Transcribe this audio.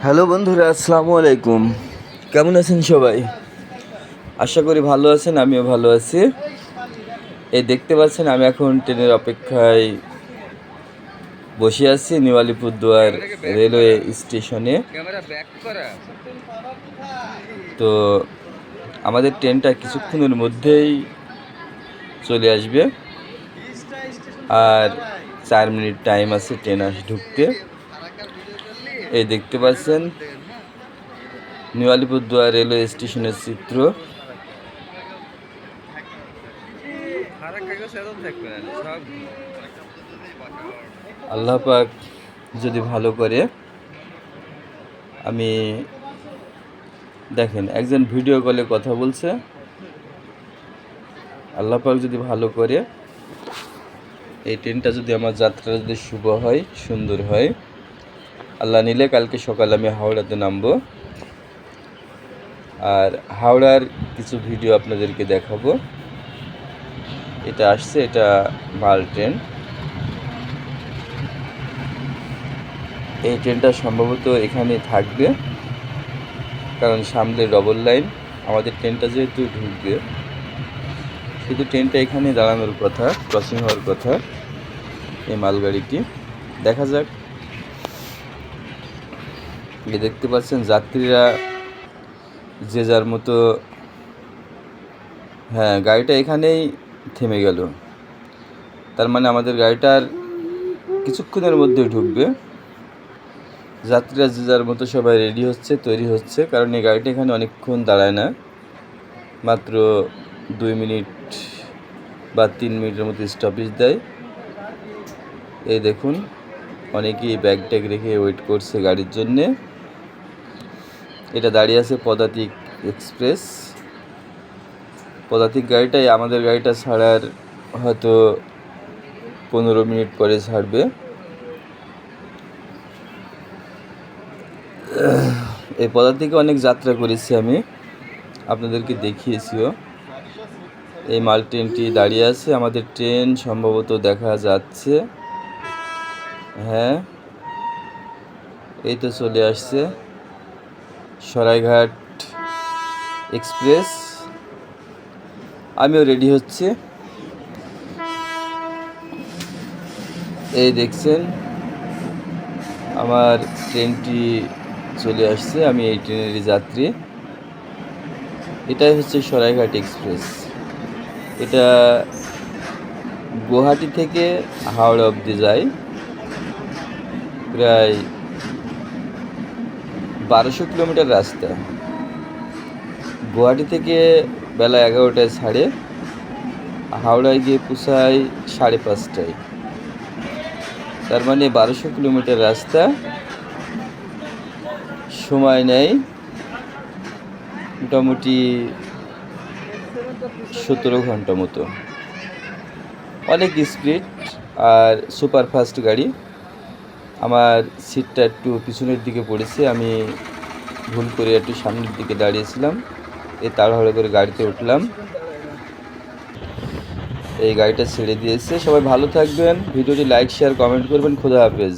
Hello বন্ধুরা, আসসালামু আলাইকুম। কেমন আছেন সবাই? আশা করি ভালো আছেন, আমিও ভালো আছি। এই দেখতে পাচ্ছেন আমি এখন ট্রেনের অপেক্ষায় বসে আছি নিউ আলিপুরদুয়ার রেলওয়ে স্টেশনে। তো আমাদের ট্রেনটা কিছুক্ষণের মধ্যেই চলে আসবে, আর 4 মিনিট টাইম আছে ট্রেন ঢুকতে। এই দেখতে পাচ্ছেন নিউ আলিপুরদুয়ার রেলওয়ে স্টেশনের চিত্র। আল্লাহ পাক যদি ভালো করে, আমি দেখেন একজন ভিডিও কলে কথা বলছে। আল্লাহ পাক যদি ভালো করে এই ট্রেনটা যদি আমার যাত্রা যদি শুভ হয়, সুন্দর হয়, আল্লাহ নিলে কালকে সকালে আমি হাওড়াতে নামবো, আর হাওড়ার কিছু ভিডিও আপনাদেরকে দেখাবো। এটা আসছে, এটা মাল ট্রেন। এই ট্রেনটা সম্ভবত এখানে থাকবে, কারণ সামনে ডবল লাইন। আমাদের ট্রেনটা যেহেতু ঢুকবে, কিন্তু ট্রেনটা এখানে দাঁড়ানোর কথা, ক্রসিং হওয়ার কথা। এই মালগাড়িটি দেখা যাক। দেখতে পাচ্ছেন যাত্রীরা যে যার মতো, হ্যাঁ গাড়িটা এখানেই থেমে গেল। তার মানে আমাদের গাড়িটার কিছুক্ষণের মধ্যে ঢুকবে। যাত্রীরা যে যার মতো সবাই রেডি হচ্ছে, তৈরি হচ্ছে, কারণ এই গাড়িটা এখানে অনেকক্ষণ দাঁড়ায় না, মাত্র 2 মিনিট বা 3 মিনিটের মতো স্টপেজ দেয়। এই দেখুন অনেকেই ব্যাগ ট্যাগ রেখে ওয়েট করছে গাড়ির জন্যে। এটা দাঁড়িয়ে আছে পদাতিক এক্সপ্রেস। পদাতিক গাড়িটাই আমাদের গাড়িটা ছাড়ার হয়তো 15 মিনিট পরে ছাড়বে। এই পদাতিকে অনেক যাত্রা করেছি আমি, আপনাদেরকে দেখিয়েছিও। এই মাল ট্রেনটি দাঁড়িয়ে আছে, আমাদের ট্রেন সম্ভবত দেখা যাচ্ছে। হ্যাঁ, এই তো চলে আসছে সরাইঘাট এক্সপ্রেস। আমিও রেডি হচ্ছে। এই দেখছেন আমার ট্রেনটি চলে আসছে, আমি এই ট্রেনেরই যাত্রী। এটাই হচ্ছে সরাইঘাট এক্সপ্রেস। এটা গুয়াহাটি থেকে হাওড়া অবধি যায়, প্রায় 1200 কিলোমিটার রাস্তা। গুয়াহাটি থেকে বেলা 11টায় ছাড়ে, হাওড়ায় গিয়ে পৌঁছায় 5:30টায়। তার মানে 1200 কিলোমিটার রাস্তা, সময় নেয় মোটামুটি 17 ঘন্টা মতো। অনেক স্পিড আর সুপার ফাস্ট গাড়ি। আমার সিটটা একটু পিছনের দিকে পড়েছে, আমি ভুল করে একটু সামনের দিকে দাঁড়িয়েছিলাম। এই তাড়াহুড়ো করে গাড়িতে উঠলাম, এই গাড়িটা ছেড়ে দিয়েছে। সবাই ভালো থাকবেন, ভিডিওটি লাইক শেয়ার কমেন্ট করবেন। খোদা হাফেজ।